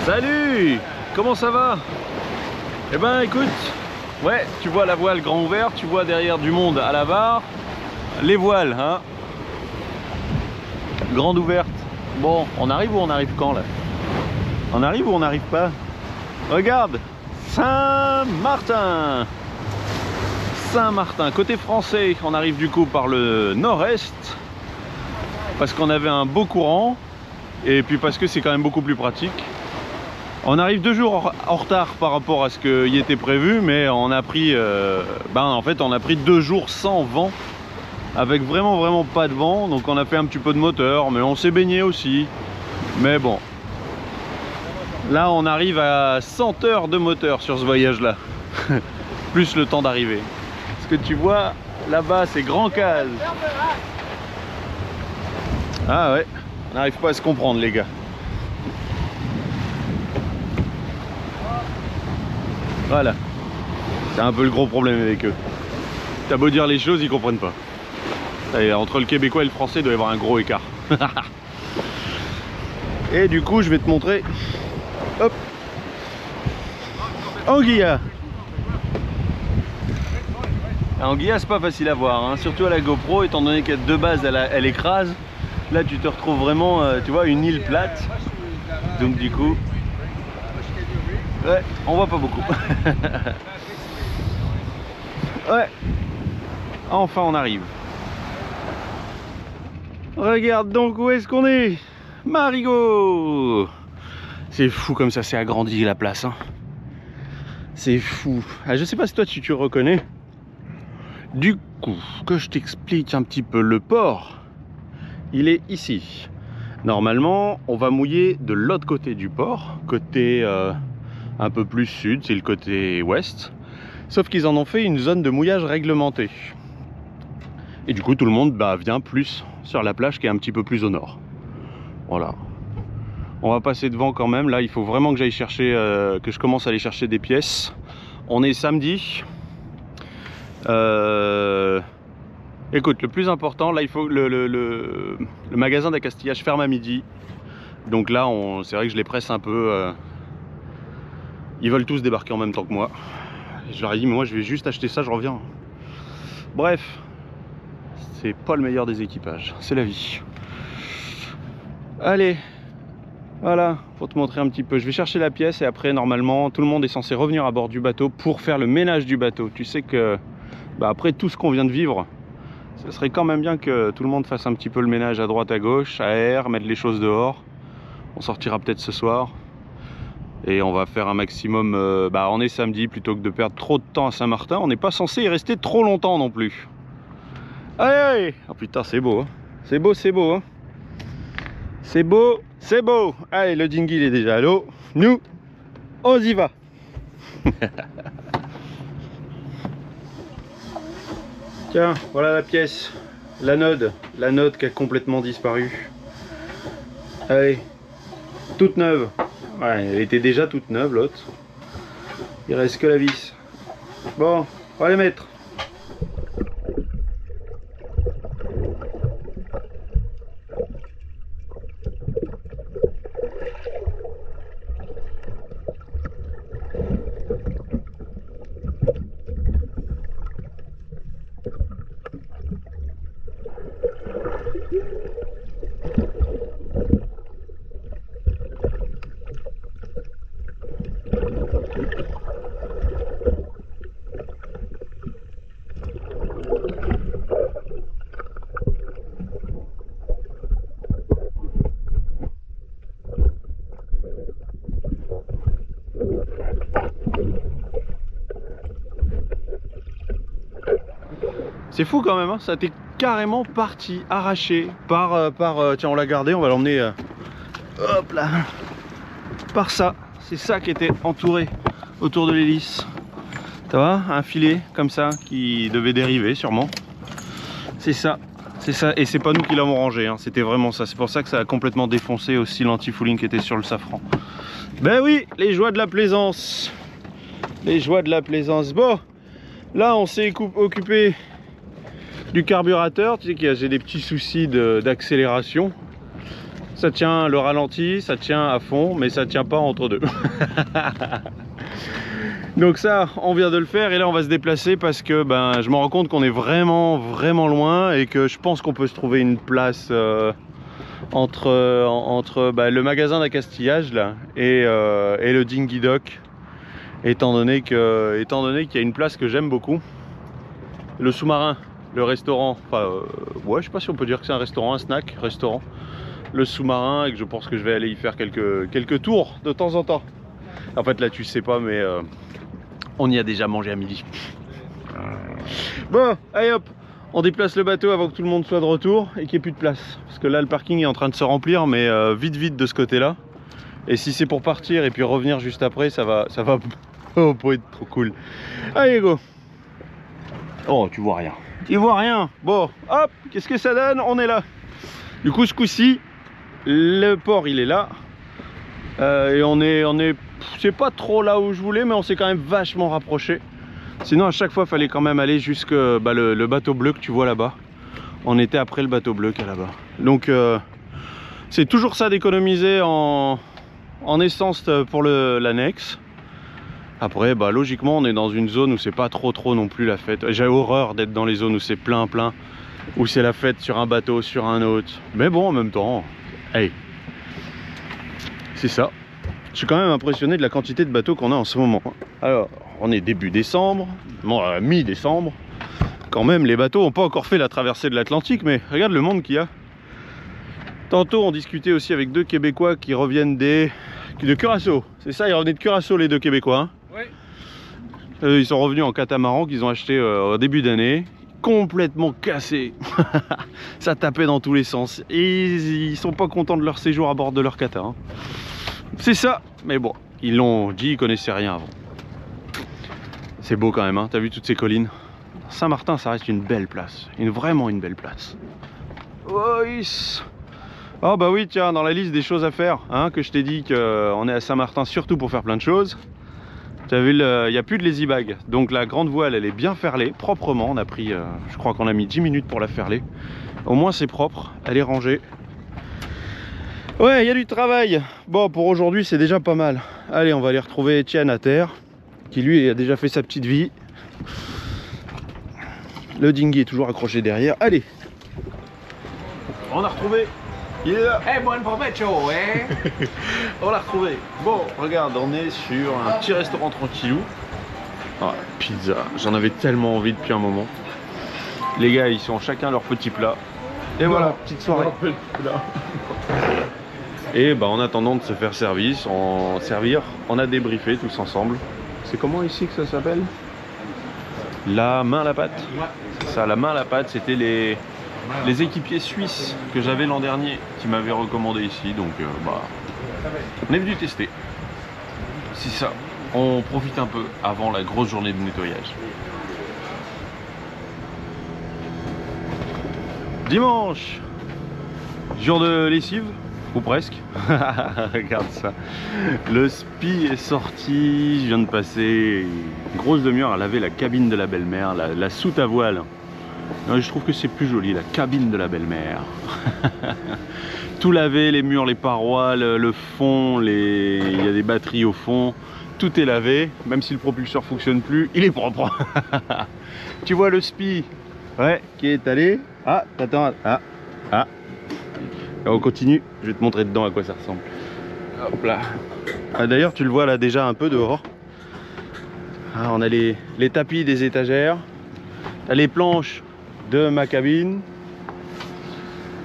Salut! Comment ça va? Eh ben écoute, ouais, tu vois la voile grand ouverte, tu vois derrière du monde à la barre, les voiles, hein? Grande ouverte. Bon, on arrive ou on arrive quand là? On arrive ou on n'arrive pas? Regarde! Saint-Martin! Saint-Martin, côté français, on arrive du coup par le nord-est, parce qu'on avait un beau courant, et puis parce que c'est quand même beaucoup plus pratique. On arrive 2 jours en retard par rapport à ce qui était prévu, mais on a pris, en fait, on a pris 2 jours sans vent, avec vraiment pas de vent. Donc on a fait un petit peu de moteur, mais on s'est baigné aussi. Mais bon, là on arrive à 100 heures de moteur sur ce voyage-là, plus le temps d'arriver. Ce que tu vois là-bas, c'est Grand Case. Ah ouais, on n'arrive pas à se comprendre les gars. Voilà, c'est un peu le gros problème avec eux. T'as beau dire les choses, ils comprennent pas. Et entre le québécois et le français, il doit y avoir un gros écart. Et du coup, je vais te montrer. Hop, Anguilla. Anguilla, c'est pas facile à voir, hein. Surtout à la GoPro, étant donné qu'elle de base, elle écrase. Là, tu te retrouves vraiment, tu vois, une île plate. Donc du coup, ouais, on voit pas beaucoup. Ouais, enfin on arrive. Regarde donc où est-ce qu'on est. Marigot. C'est fou comme ça s'est agrandi la place, hein. C'est fou. Ah, je sais pas si toi tu reconnais. Du coup, que je t'explique un petit peu, le port, il est ici. Normalement, on va mouiller de l'autre côté du port, côté un peu plus sud, c'est le côté ouest. Sauf qu'ils en ont fait une zone de mouillage réglementée. Et du coup, tout le monde vient plus sur la plage qui est un petit peu plus au nord. Voilà. On va passer devant quand même. Là, il faut vraiment que j'aille chercher, que je commence à aller chercher des pièces. On est samedi. Écoute, le plus important, là, il faut le magasin d'accastillage ferme à midi. Donc là, c'est vrai que je les presse un peu. Ils veulent tous débarquer en même temps que moi. Je leur ai dit, mais moi, je vais juste acheter ça, je reviens. Bref, c'est pas le meilleur des équipages, c'est la vie. Allez, voilà, pour te montrer un petit peu. Je vais chercher la pièce et après, normalement, tout le monde est censé revenir à bord du bateau pour faire le ménage du bateau. Tu sais que, après tout ce qu'on vient de vivre, ce serait quand même bien que tout le monde fasse un petit peu le ménage à droite, à gauche, aère, mettre les choses dehors. On sortira peut-être ce soir. Et on va faire un maximum, on est samedi, plutôt que de perdre trop de temps à Saint-Martin. On n'est pas censé y rester trop longtemps non plus. Allez, allez. Oh putain, c'est beau, hein. C'est beau, hein. C'est beau, c'est beau. Allez, le dinghy il est déjà à l'eau. Nous, on y va. Tiens, voilà la pièce. La node qui a complètement disparu. Allez, toute neuve. Ouais, elle était déjà toute neuve l'autre. Il reste que la vis. Bon, on va les mettre. C'est fou quand même, hein, ça a été carrément parti, arraché par tiens, on l'a gardé, on va l'emmener hop là, par ça. C'est ça qui était entouré autour de l'hélice. Tu vois, un filet comme ça qui devait dériver sûrement. C'est ça, et c'est pas nous qui l'avons rangé, hein, c'était vraiment ça. C'est pour ça que ça a complètement défoncé aussi l'anti-fouling qui était sur le safran. Ben oui, les joies de la plaisance. Les joies de la plaisance. Bon, là on s'est occupé du carburateur. Tu sais qu'il y a des petits soucis d'accélération. Ça tient le ralenti, ça tient à fond, mais ça tient pas entre deux. Donc ça, on vient de le faire et là on va se déplacer parce que ben, je me rends compte qu'on est vraiment loin et que je pense qu'on peut se trouver une place entre le magasin d'accastillage là et le Dinghy Dock, étant donné qu'il y a une place que j'aime beaucoup, le sous-marin, le restaurant, enfin ouais, je sais pas si on peut dire que c'est un restaurant, un snack restaurant, le sous-marin, et que je pense que je vais aller y faire quelques tours de temps en temps. En fait là tu sais pas, mais on y a déjà mangé à midi. Bon, allez hop, on déplace le bateau avant que tout le monde soit de retour et qu'il n'y ait plus de place. Parce que là le parking est en train de se remplir, mais vite de ce côté là. Et si c'est pour partir et puis revenir juste après, ça va oh, pour être trop cool. Allez go. Oh, tu vois rien. Tu vois rien. Bon, hop, qu'est-ce que ça donne? On est là. Du coup, ce coup-ci, le port il est là. Et on est c'est pas trop là où je voulais, mais on s'est quand même vachement rapproché. Sinon à chaque fois il fallait quand même aller jusque le bateau bleu que tu vois là-bas. On était après le bateau bleu qui est là-bas. Donc c'est toujours ça d'économiser en essence pour l'annexe. Après logiquement on est dans une zone où c'est pas trop non plus la fête. J'ai horreur d'être dans les zones où c'est plein, où c'est la fête sur un bateau, sur un autre. Mais bon, en même temps, hey, c'est ça. Je suis quand même impressionné de la quantité de bateaux qu'on a en ce moment. Alors, on est début décembre, bon, mi-décembre. Quand même, les bateaux n'ont pas encore fait la traversée de l'Atlantique, mais regarde le monde qu'il y a. Tantôt, on discutait aussi avec deux Québécois qui reviennent de Curaçao. C'est ça, ils revenaient de Curaçao, les deux Québécois. Hein. Oui. Ils sont revenus en catamaran qu'ils ont acheté au début d'année. Complètement cassés. Ça tapait dans tous les sens. Et ils sont pas contents de leur séjour à bord de leur cata. Hein. C'est ça, mais bon, ils l'ont dit, ils connaissaient rien avant. C'est beau quand même, hein. T'as vu toutes ces collines? Saint-Martin, ça reste une belle place, vraiment une belle place. Oh bah oui, tiens, dans la liste des choses à faire, hein, que je t'ai dit qu'on est à Saint-Martin surtout pour faire plein de choses. Tu as vu, il n'y a plus de lazy bag, donc la grande voile, elle est bien ferlée, proprement. On a pris, je crois qu'on a mis 10 minutes pour la ferler. Au moins c'est propre, elle est rangée. Ouais, il y a du travail. Bon, pour aujourd'hui, c'est déjà pas mal. Allez, on va aller retrouver Étienne à terre, qui lui a déjà fait sa petite vie. Le dinghy est toujours accroché derrière. Allez, on l'a retrouvé. Il est là. Hey, bon provecho, hein. On l'a retrouvé. Bon, regarde, on est sur un petit restaurant tranquillou. Ah, pizza. J'en avais tellement envie depuis un moment. Les gars, ils sont chacun leur petit plat. Et voilà, petite soirée. Et bah en attendant de se faire servir, on a débriefé tous ensemble. C'est comment ici que ça s'appelle? La main à la pâte. C'est ça, la main à la pâte, c'était les équipiers suisses que j'avais l'an dernier qui m'avaient recommandé ici. Donc on est venu tester. C'est ça, on profite un peu avant la grosse journée de nettoyage. Dimanche, jour de lessive. Ou presque. Regarde ça. Le spi est sorti. Je viens de passer une grosse demi-heure à laver la cabine de la belle-mère, la soute à voile. Non, je trouve que c'est plus joli, la cabine de la belle-mère. Tout lavé, les murs, les parois, le fond, il y a des batteries au fond. Tout est lavé, même si le propulseur fonctionne plus, il est propre. Tu vois le spi, ouais, qui est allé. Ah, t'attends, ah. On continue, je vais te montrer dedans à quoi ça ressemble. Hop là. Ah, d'ailleurs tu le vois là déjà un peu dehors. Ah, on a les tapis des étagères. T'as les planches de ma cabine.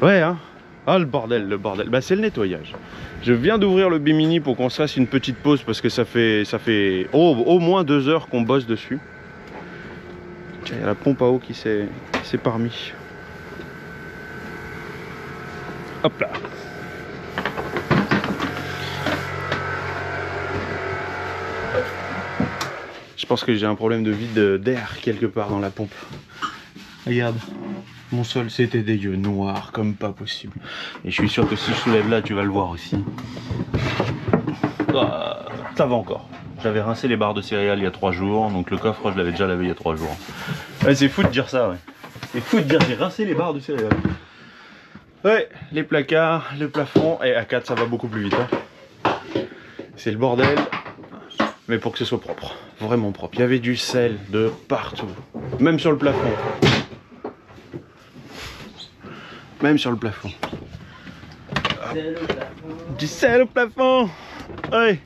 Ouais hein. Ah le bordel. Bah c'est le nettoyage. Je viens d'ouvrir le Bimini pour qu'on se fasse une petite pause parce que ça fait au moins 2 heures qu'on bosse dessus. Tiens, il y a la pompe à eau qui s'est parmi. Hop là. Je pense que j'ai un problème de vide d'air quelque part dans la pompe. Regarde, mon sol c'était dégueu, noir comme pas possible. Et je suis sûr que si je soulève là, tu vas le voir aussi. Ah, ça va encore. J'avais rincé les barres de céréales il y a 3 jours, donc le coffre je l'avais déjà lavé il y a 3 jours. Ouais, c'est fou de dire ça, ouais. C'est fou de dire j'ai rincé les barres de céréales. Ouais, les placards, le plafond, et à 4 ça va beaucoup plus vite. Hein. C'est le bordel, mais pour que ce soit propre, vraiment propre. Il y avait du sel de partout, même sur le plafond. Même sur le plafond. Du sel au plafond. Ouais.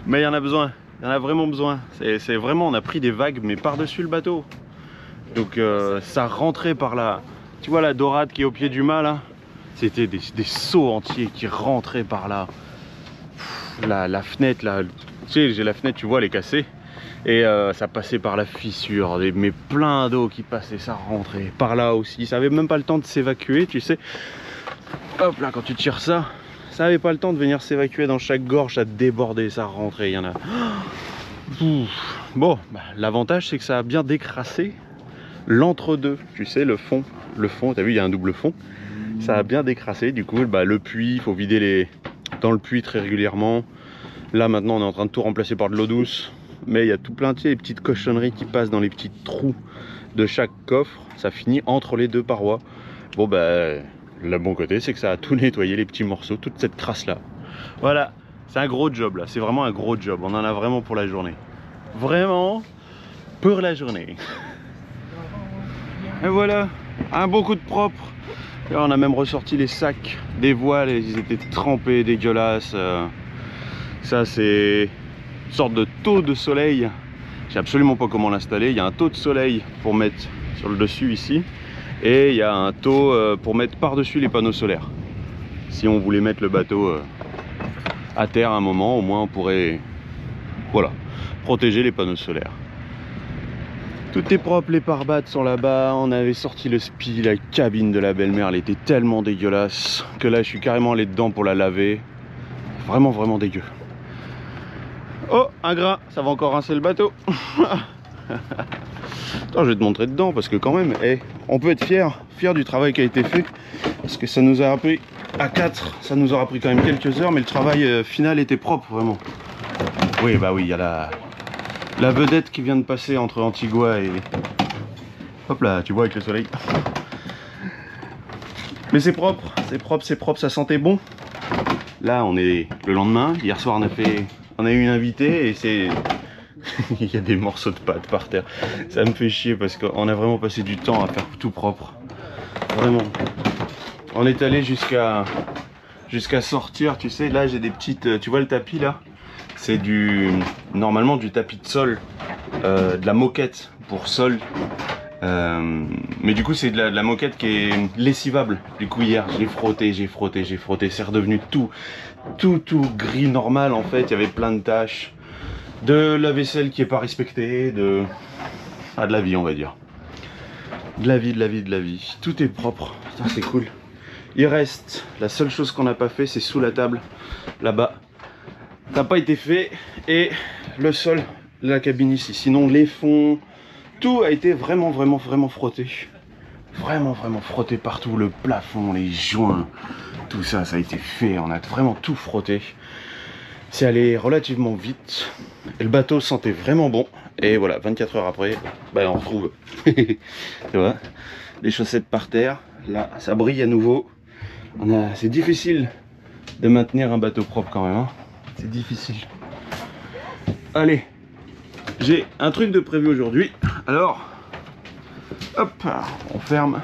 Mais il y en a besoin, il y en a vraiment besoin. C'est vraiment, on a pris des vagues, mais par-dessus le bateau. Donc ça rentrait par là. Tu vois la dorade qui est au pied du mât là? C'était des seaux entiers qui rentraient par là. La fenêtre là, tu sais, j'ai la fenêtre, tu vois, elle est cassée. Et ça passait par la fissure, mais plein d'eau qui passait, ça rentrait par là aussi. Ça avait même pas le temps de s'évacuer, tu sais. Hop là, quand tu tires ça, ça avait pas le temps de venir s'évacuer dans chaque gorge, ça débordait, ça rentrait, il y en a. Bon, bah, l'avantage c'est que ça a bien décrassé l'entre-deux, tu sais, le fond, t'as vu, il y a un double fond. Ça a bien décrassé, du coup, bah, le puits, il faut vider dans le puits très régulièrement. Là maintenant on est en train de tout remplacer par de l'eau douce. Mais il y a tout plein de petites cochonneries qui passent dans les petits trous de chaque coffre. Ça finit entre les deux parois. Bon bah, le bon côté c'est que ça a tout nettoyé, les petits morceaux, toute cette crasse là. Voilà, c'est un gros job là, c'est vraiment un gros job. On en a vraiment pour la journée. Vraiment pour la journée. Et voilà, un bon coup de propre. Et on a même ressorti les sacs des voiles, ils étaient trempés, dégueulasses. Ça c'est une sorte de taux de soleil. Je sais absolument pas comment l'installer. Il y a un taux de soleil pour mettre sur le dessus ici. Et il y a un taux pour mettre par-dessus les panneaux solaires. Si on voulait mettre le bateau à terre à un moment, au moins on pourrait, voilà, protéger les panneaux solaires. Tout est propre, les pare-battes sont là-bas. On avait sorti le spi, la cabine de la belle-mère, elle était tellement dégueulasse que là je suis carrément allé dedans pour la laver. Vraiment, vraiment dégueu. Oh, un grain, ça va encore rincer le bateau. Attends, je vais te montrer dedans parce que quand même, on peut être fier du travail qui a été fait. Parce que ça nous a appris à 4, ça nous aura pris quand même quelques heures, mais le travail final était propre, vraiment. Oui, bah oui, il y a la vedette qui vient de passer entre Antigua et... Hop là, tu vois avec le soleil. Mais c'est propre, c'est propre, c'est propre, ça sentait bon. Là, on est le lendemain. Hier soir, on a eu une invitée et c'est... Il y a des morceaux de pâte par terre. Ça me fait chier parce qu'on a vraiment passé du temps à faire tout propre. Vraiment. On est allé jusqu'à sortir, tu sais. Là, j'ai des petites... Tu vois le tapis là? C'est normalement du tapis de sol, de la moquette pour sol. Mais du coup c'est de la moquette qui est lessivable. Du coup hier j'ai frotté, c'est redevenu tout gris normal en fait. Il y avait plein de taches, de la vaisselle qui est pas respectée, de la vie on va dire. De la vie. Tout est propre, c'est cool. Il reste, la seule chose qu'on n'a pas fait c'est sous la table, là-bas. Ça n'a pas été fait et le sol de la cabine ici. Sinon les fonds... Tout a été vraiment frotté. Vraiment frotté partout. Le plafond, les joints, tout ça, ça a été fait. On a vraiment tout frotté. C'est allé relativement vite. Et le bateau sentait vraiment bon. Et voilà, 24 heures après, bah, on retrouve. Tu vois, les chaussettes par terre. Là, ça brille à nouveau. C'est difficile de maintenir un bateau propre quand même. Hein. C'est difficile. Allez. J'ai un truc de prévu aujourd'hui, alors hop, on ferme.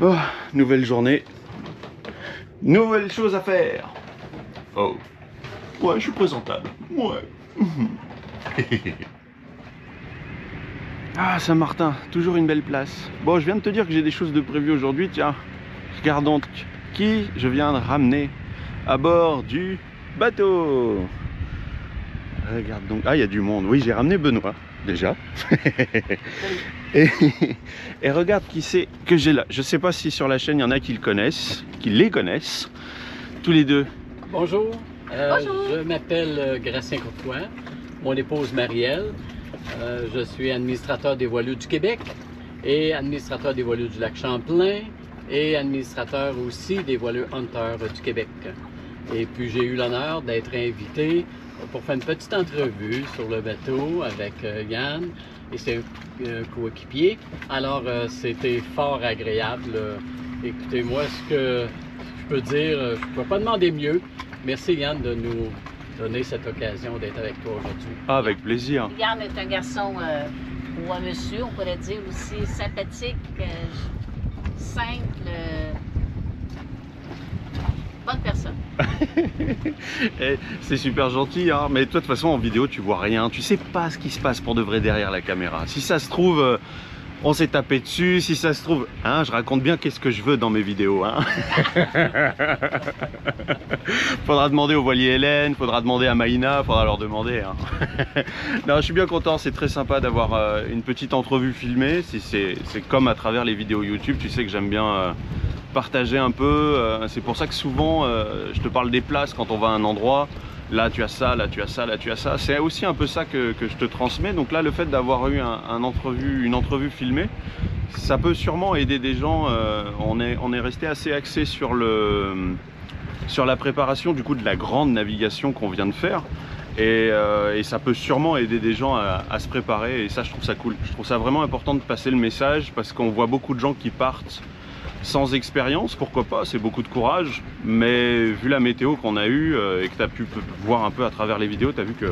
Oh, nouvelle journée, nouvelle chose à faire. Oh, ouais, je suis présentable. Ouais. Ah, Saint-Martin, toujours une belle place. Bon, je viens de te dire que j'ai des choses de prévues aujourd'hui. Tiens, regarde donc qui je viens de ramener à bord du bateau. Regarde donc, ah il y a du monde, oui j'ai ramené Benoît déjà. et regarde qui c'est que j'ai là. Je sais pas si sur la chaîne il y en a qui le connaissent, qui les connaissent, tous les deux. Bonjour, Bonjour. Je m'appelle Gratien Courtois, mon épouse Marielle. Je suis administrateur des voileux du Québec et administrateur des voileux du lac Champlain et administrateur aussi des voileux Hunter du Québec. Et puis j'ai eu l'honneur d'être invité pour faire une petite entrevue sur le bateau avec Yann et ses coéquipiers. Alors, c'était fort agréable. Écoutez, moi, ce que je peux dire, je ne peux pas demander mieux. Merci, Yann, de nous donner cette occasion d'être avec toi aujourd'hui. Ah, avec plaisir. Yann est un garçon, ou un monsieur, on pourrait dire aussi, sympathique, simple, bonne personne. C'est super gentil, hein, mais toi de toute façon en vidéo tu vois rien, tu sais pas ce qui se passe pour de vrai derrière la caméra. Si ça se trouve, on s'est tapé dessus, si ça se trouve, hein, je raconte bien qu'est-ce que je veux dans mes vidéos. Hein. Faudra demander au voilier Hélène, faudra demander à Maïna, faudra leur demander. Hein. Non, je suis bien content, c'est très sympa d'avoir une petite entrevue filmée. C'est comme à travers les vidéos YouTube, tu sais que j'aime bien partager un peu. C'est pour ça que souvent je te parle des places quand on va à un endroit. Là tu as ça, là tu as ça, là tu as ça. C'est aussi un peu ça que je te transmets. Donc là le fait d'avoir eu une entrevue filmée, ça peut sûrement aider des gens. On est resté assez axé sur la préparation du coup de la grande navigation qu'on vient de faire. Et ça peut sûrement aider des gens à se préparer. Et ça je trouve ça cool. Je trouve ça vraiment important de passer le message parce qu'on voit beaucoup de gens qui partent sans expérience, pourquoi pas, c'est beaucoup de courage, mais vu la météo qu'on a eue et que tu as pu voir un peu à travers les vidéos, tu as vu que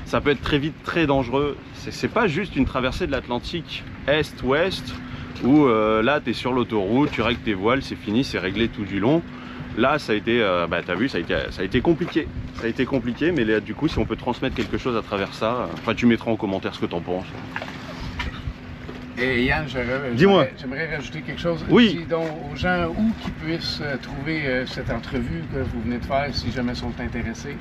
ça peut être très vite très dangereux. C'est pas juste une traversée de l'Atlantique est-ouest où là tu es sur l'autoroute, tu règles tes voiles, c'est fini, c'est réglé tout du long. Là ça a été, t'as vu, ça a été compliqué. Ça a été compliqué, mais là, du coup si on peut transmettre quelque chose à travers ça, enfin tu mettras en commentaire ce que tu en penses. Et Yann, j'aimerais rajouter quelque chose. Oui. Dis donc aux gens où qui puissent trouver cette entrevue que vous venez de faire, si jamais ils sont intéressés,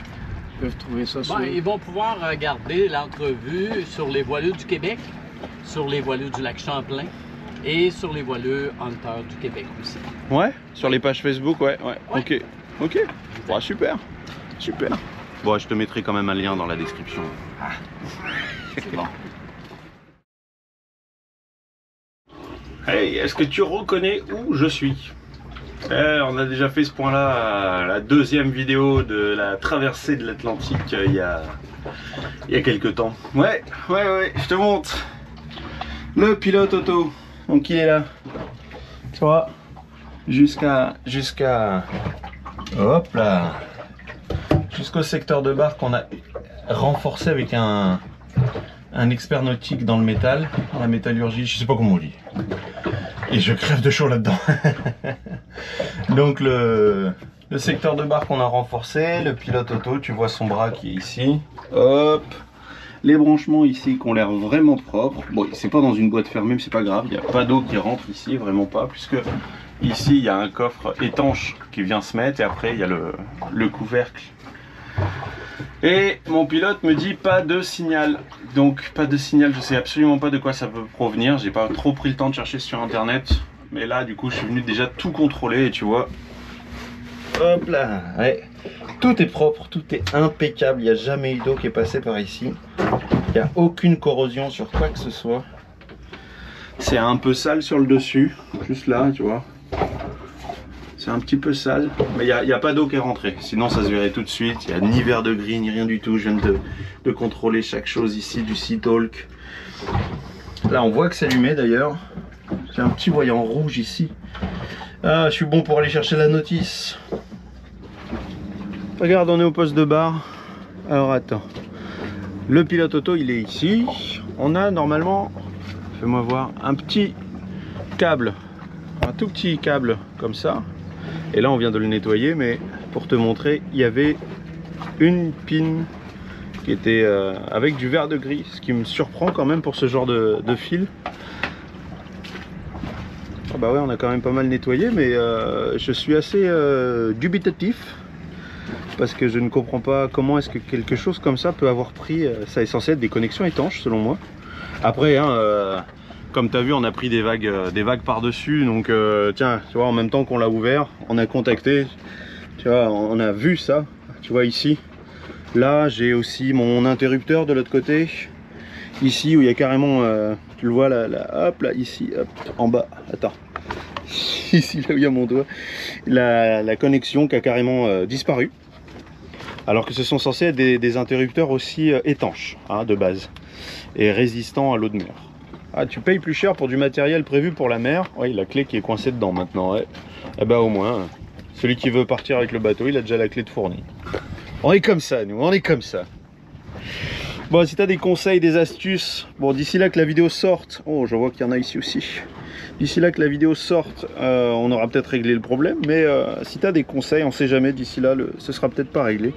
peuvent trouver ça sur... Ils vont pouvoir regarder l'entrevue sur les voileux du Québec, sur les voileux du lac Champlain et sur les voileux Hunter du Québec aussi. Ouais, sur les pages Facebook, ouais. Ok, ouais, super. Bon, je te mettrai quand même un lien dans la description. Ah. C'est bon. Hey, est-ce que tu reconnais où je suis? On a déjà fait ce point-là, la deuxième vidéo de la traversée de l'Atlantique il y a quelques temps. Ouais, je te montre. Le pilote auto, donc il est là. Tu vois, jusqu'à hop là, jusqu'au secteur de barre qu'on a renforcé avec un expert nautique dans le métal, dans la métallurgie, je sais pas comment on dit. Et je crève de chaud là-dedans. Donc le secteur de barre qu'on a renforcé, le pilote auto, tu vois son bras qui est ici. Hop. Les branchements ici qui ont l'air vraiment propres. Bon, c'est pas dans une boîte fermée, mais c'est pas grave. Il n'y a pas d'eau qui rentre ici, vraiment pas, puisque ici il y a un coffre étanche qui vient se mettre et après il y a le couvercle. Et mon pilote me dit pas de signal. Donc pas de signal, je sais absolument pas de quoi ça peut provenir. J'ai pas trop pris le temps de chercher sur internet. Mais là du coup je suis venu déjà tout contrôler et tu vois. Hop là, ouais. Tout est propre, tout est impeccable. Il n'y a jamais eu d'eau qui est passée par ici. Il n'y a aucune corrosion sur quoi que ce soit. C'est un peu sale sur le dessus, juste là, tu vois. C'est un petit peu sale, mais il n'y a pas d'eau qui est rentrée. Sinon ça se verrait tout de suite. Il n'y a ni verre de gris, ni rien du tout. Je viens de contrôler chaque chose ici du Sea Talk. Là on voit que c'est allumé d'ailleurs. J'ai un petit voyant rouge ici. Ah, je suis bon pour aller chercher la notice. Regarde, on est au poste de barre. Alors attends. Le pilote auto il est ici. On a normalement, fais-moi voir, un petit câble. Un tout petit câble comme ça. Et là on vient de le nettoyer, mais pour te montrer, il y avait une pin qui était avec du verre de gris, ce qui me surprend quand même pour ce genre de fil. Ah bah ouais, on a quand même pas mal nettoyé, mais je suis assez dubitatif parce que je ne comprends pas comment est-ce que quelque chose comme ça peut avoir pris. Ça est censé être des connexions étanches selon moi. Après hein, comme tu as vu, on a pris des vagues par-dessus, donc tiens, tu vois, en même temps qu'on l'a ouvert, on a contacté, tu vois, on a vu ça, tu vois ici. Là, j'ai aussi mon interrupteur de l'autre côté, ici où il y a carrément, tu le vois là, hop, là, ici, hop, en bas, attends, ici là où il y a mon doigt, la connexion qui a carrément disparu. Alors que ce sont censés être des interrupteurs aussi étanches, hein, de base, et résistants à l'eau de mer. Ah, tu payes plus cher pour du matériel prévu pour la mer. Oui, la clé qui est coincée dedans maintenant, ouais. Eh ben au moins, celui qui veut partir avec le bateau, il a déjà la clé de fournie. On est comme ça, nous, on est comme ça. Bon, si tu as des conseils, des astuces, bon, d'ici là que la vidéo sorte, oh, je vois qu'il y en a ici aussi. D'ici là que la vidéo sorte, on aura peut-être réglé le problème, mais si tu as des conseils, on sait jamais, d'ici là, ce sera peut-être pas réglé.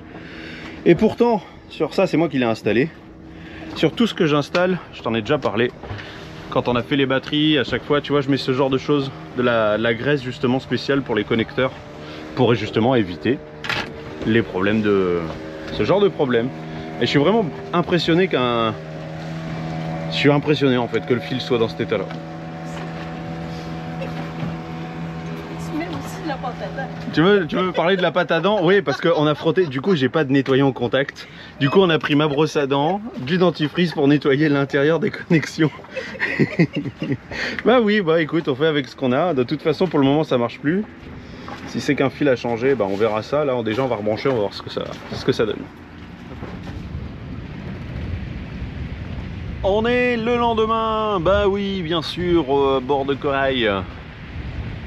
Et pourtant, sur ça, c'est moi qui l'ai installé. Sur tout ce que j'installe, je t'en ai déjà parlé, quand on a fait les batteries, à chaque fois, tu vois, je mets ce genre de choses, de la graisse justement spéciale pour les connecteurs, pour justement éviter les problèmes de... ce genre de problème. Et je suis vraiment impressionné Je suis impressionné en fait que le fil soit dans cet état-là. Tu mets aussi la pâte à dents. Tu veux parler de la pâte à dents? Oui, parce qu'on a frotté, du coup j'ai pas de nettoyant contact. Du coup on a pris ma brosse à dents, du dentifrice pour nettoyer l'intérieur des connexions. Bah oui, bah écoute, on fait avec ce qu'on a. De toute façon pour le moment ça marche plus. Si c'est qu'un fil a changé, bah on verra ça. Là déjà on va rebrancher, on va voir ce que ça donne. On est le lendemain, bah oui, bien sûr, au bord de Corail.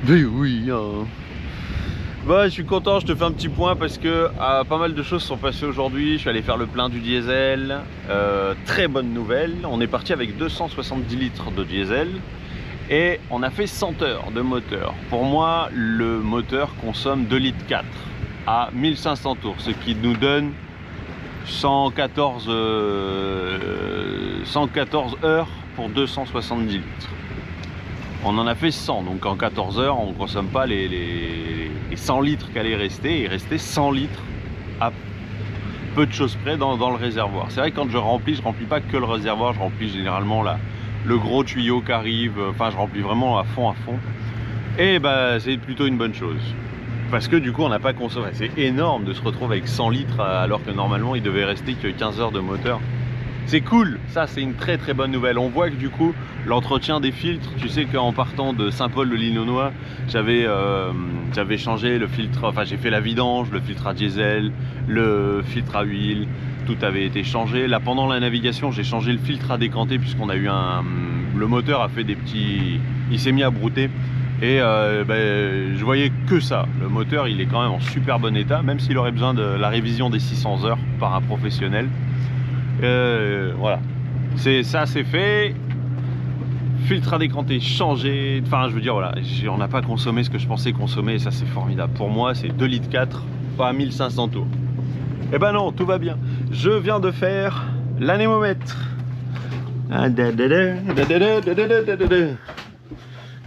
Mais oui, hein. Bah, je suis content, je te fais un petit point parce que pas mal de choses sont passées aujourd'hui. Je suis allé faire le plein du diesel. Très bonne nouvelle, on est parti avec 270 litres de diesel et on a fait 100 heures de moteur. Pour moi, le moteur consomme 2,4 litres à 1500 tours, ce qui nous donne 114 heures pour 270 litres. On en a fait 100, donc en 14 heures on ne consomme pas les 100 litres qu'allaient rester. Il restait 100 litres à peu de choses près dans le réservoir. C'est vrai que quand je remplis pas que le réservoir, je remplis généralement le gros tuyau qui arrive, enfin je remplis vraiment à fond. Et bah c'est plutôt une bonne chose. Parce que du coup on n'a pas consommé. C'est énorme de se retrouver avec 100 litres alors que normalement il devait rester que 15 heures de moteur. C'est cool, ça c'est une très très bonne nouvelle. On voit que du coup l'entretien des filtres, tu sais qu'en partant de Saint-Paul-le-Linonois, j'avais changé le filtre, enfin j'ai fait la vidange, le filtre à diesel, le filtre à huile, tout avait été changé. Là pendant la navigation j'ai changé le filtre à décanter puisqu'on a eu le moteur a fait des petits, il s'est mis à brouter. Et je voyais que ça. Le moteur il est quand même en super bon état, même s'il aurait besoin de la révision des 600 heures par un professionnel. Voilà, ça c'est fait. Filtre à décanter changé. Enfin je veux dire voilà, on n'a pas consommé ce que je pensais consommer et ça c'est formidable. Pour moi c'est 2,4 litres, pas 1500 tours. Et ben non, tout va bien. Je viens de faire l'anémomètre.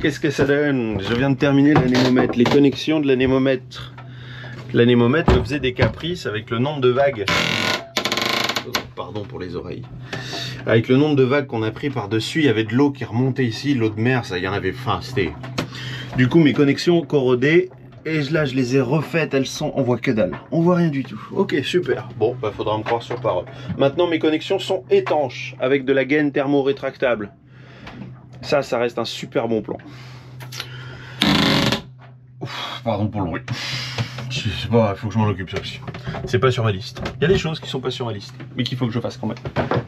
Qu'est-ce que ça donne? Je viens de terminer l'anémomètre, les connexions de l'anémomètre. L'anémomètre me faisait des caprices avec le nombre de vagues. Oh, pardon pour les oreilles. Avec le nombre de vagues qu'on a pris par-dessus, il y avait de l'eau qui remontait ici, l'eau de mer, ça, il y en avait faim, c'était... Du coup, mes connexions corrodées, et là, je les ai refaites, elles sont... On voit que dalle, on voit rien du tout. Ok, super. Bon, bah, faudra me croire sur parole. Maintenant, mes connexions sont étanches, avec de la gaine thermo-rétractable. Ça reste un super bon plan. Ouf, pardon pour le bruit. Bon, il faut que je m'en occupe ça aussi. C'est pas sur ma liste. Il y a des choses qui sont pas sur ma liste, mais qu'il faut que je fasse quand même.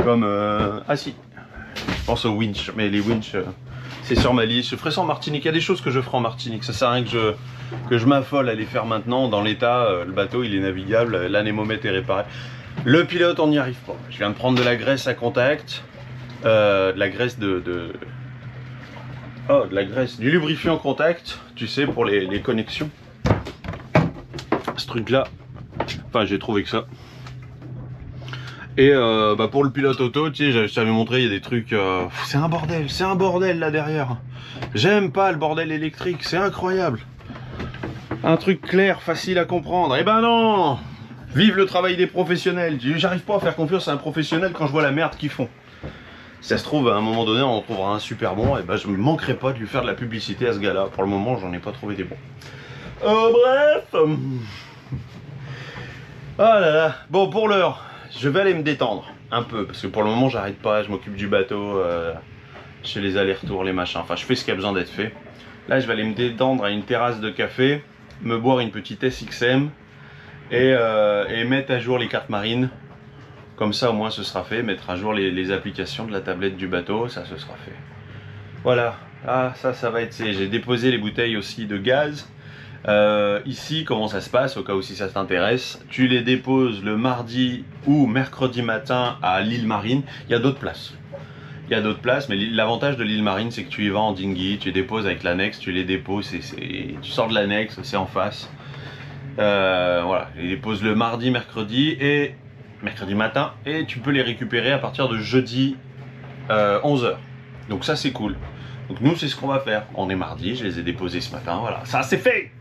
Comme ah si, je pense aux winch, mais les winch, c'est sur ma liste. Je ferai ça en Martinique. Il y a des choses que je ferai en Martinique. Ça sert à rien que je m'affole à les faire maintenant. Dans l'état, le bateau il est navigable, l'anémomètre est réparé. Le pilote, on n'y arrive pas. Je viens de prendre de la graisse à contact, de la graisse du lubrifiant contact, tu sais, pour les connexions. Ce truc là, enfin j'ai trouvé que ça. Et pour le pilote auto, tu sais, je t'avais montré, il y a des trucs, c'est un bordel là derrière. J'aime pas le bordel électrique, c'est incroyable. Un truc clair, facile à comprendre. Eh ben non, vive le travail des professionnels. J'arrive pas à faire confiance à un professionnel quand je vois la merde qu'ils font. Si ça se trouve, à un moment donné, on en trouvera un super bon, et ben je ne manquerai pas de lui faire de la publicité à ce gars-là. Pour le moment, j'en ai pas trouvé des bons. Bref. Ah là là. Bon, pour l'heure, je vais aller me détendre un peu, parce que pour le moment, j'arrête pas, je m'occupe du bateau, je fais les allers-retours, les machins, enfin, je fais ce qui a besoin d'être fait. Là, je vais aller me détendre à une terrasse de café, me boire une petite SXM, et mettre à jour les cartes marines. Comme ça au moins ce sera fait, mettre à jour les applications de la tablette du bateau, ça ce sera fait. Voilà, ah ça va être... J'ai déposé les bouteilles aussi de gaz. Ici, comment ça se passe, au cas où si ça t'intéresse, tu les déposes le mardi ou mercredi matin à l'île Marine. Il y a d'autres places. Il y a d'autres places, mais l'avantage de l'île Marine, c'est que tu y vas en dinghy, tu les déposes avec l'annexe, tu les déposes, tu sors de l'annexe, c'est en face. Voilà, je les dépose le mardi, mercredi matin, et tu peux les récupérer à partir de jeudi 11h. Donc ça c'est cool. Donc nous c'est ce qu'on va faire. On est mardi, je les ai déposés ce matin, voilà, ça c'est fait.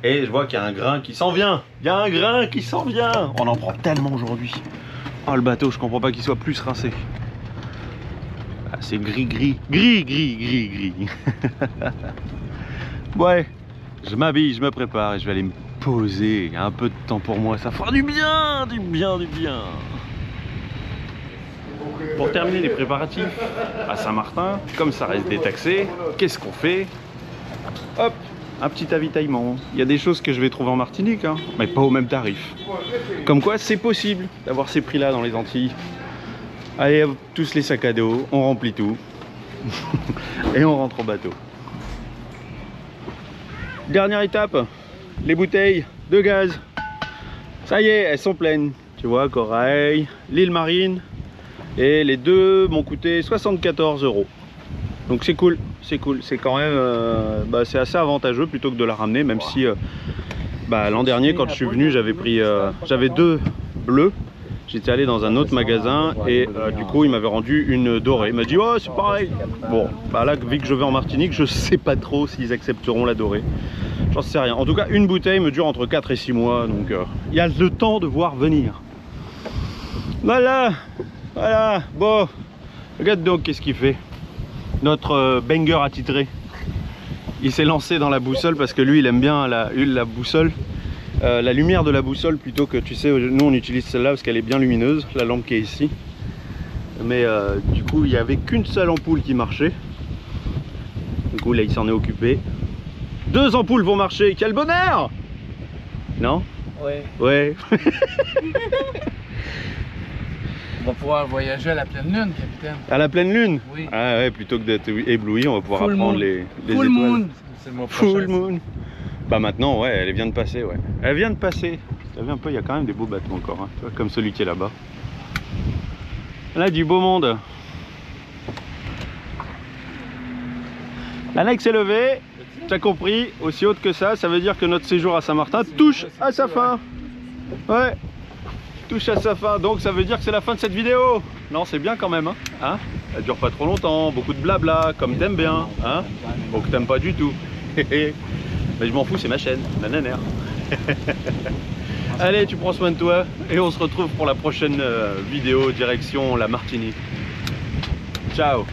Et je vois qu'il y a un grain qui s'en vient. Il y a un grain qui s'en vient. On en prend tellement aujourd'hui. Oh le bateau, je comprends pas qu'il soit plus rincé. Ah, c'est gris. Ouais, je m'habille, je me prépare et je vais aller me poser. Un peu de temps pour moi, ça fera du bien. Pour terminer les préparatifs à Saint-Martin, comme ça reste détaxé, qu'est-ce qu'on fait? Hop, un petit avitaillement. Il y a des choses que je vais trouver en Martinique, hein, mais pas au même tarif. Comme quoi, c'est possible d'avoir ces prix-là dans les Antilles. Allez, tous les sacs à dos, on remplit tout. Et on rentre au bateau. Dernière étape, les bouteilles de gaz. Ça y est, elles sont pleines. Tu vois, Corail, l'île Marine. Et les deux m'ont coûté 74 €. Donc c'est cool, c'est quand même c'est assez avantageux plutôt que de la ramener, même si l'an dernier quand je suis venu j'avais deux bleus. J'étais allé dans un autre magasin et du coup il m'avait rendu une dorée. Il m'a dit oh c'est pareil. Bon là vu que je vais en Martinique, je sais pas trop s'ils accepteront la dorée. J'en sais rien. En tout cas une bouteille me dure entre 4 et 6 mois, donc il y a le temps de voir venir. Voilà. Bon, regarde donc qu'est-ce qu'il fait. Notre banger attitré. Il s'est lancé dans la boussole parce que lui il aime bien la boussole. La lumière de la boussole plutôt que, tu sais, nous on utilise celle-là parce qu'elle est bien lumineuse, la lampe qui est ici. Mais du coup il n'y avait qu'une seule ampoule qui marchait. Du coup là il s'en est occupé. 2 ampoules vont marcher, quel bonheur! Non? Ouais. On va pouvoir voyager à la pleine lune, capitaine. À la pleine lune? Oui. Ah ouais, plutôt que d'être ébloui, on va pouvoir apprendre les Full étoiles. moon. C'est le mois prochain. Full moon. Bah maintenant, ouais, elle vient de passer, ouais. Elle vient de passer. T'as vu un peu, il y a quand même des beaux bateaux encore, hein, tu vois, comme celui qui est là-bas. Là, du beau monde. L'annexe est levée. T'as compris, aussi haute que ça veut dire que notre séjour à Saint-Martin touche à sa fin. Ouais. Touche à sa fin, donc ça veut dire que c'est la fin de cette vidéo. Non, c'est bien quand même, hein, elle dure pas trop longtemps, beaucoup de blabla, comme t'aimes bien, hein, ou que t'aimes pas du tout. Mais je m'en fous, c'est ma chaîne, nanana. Allez, tu prends soin de toi, et on se retrouve pour la prochaine vidéo, direction la Martinique. Ciao.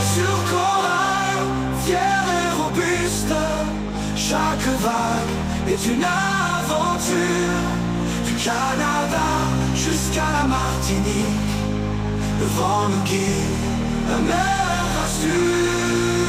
Sur Corail, fier et robuste, chaque vague est une aventure. Du Canada jusqu'à la Martinique, le vent nous guide, la mer rassure.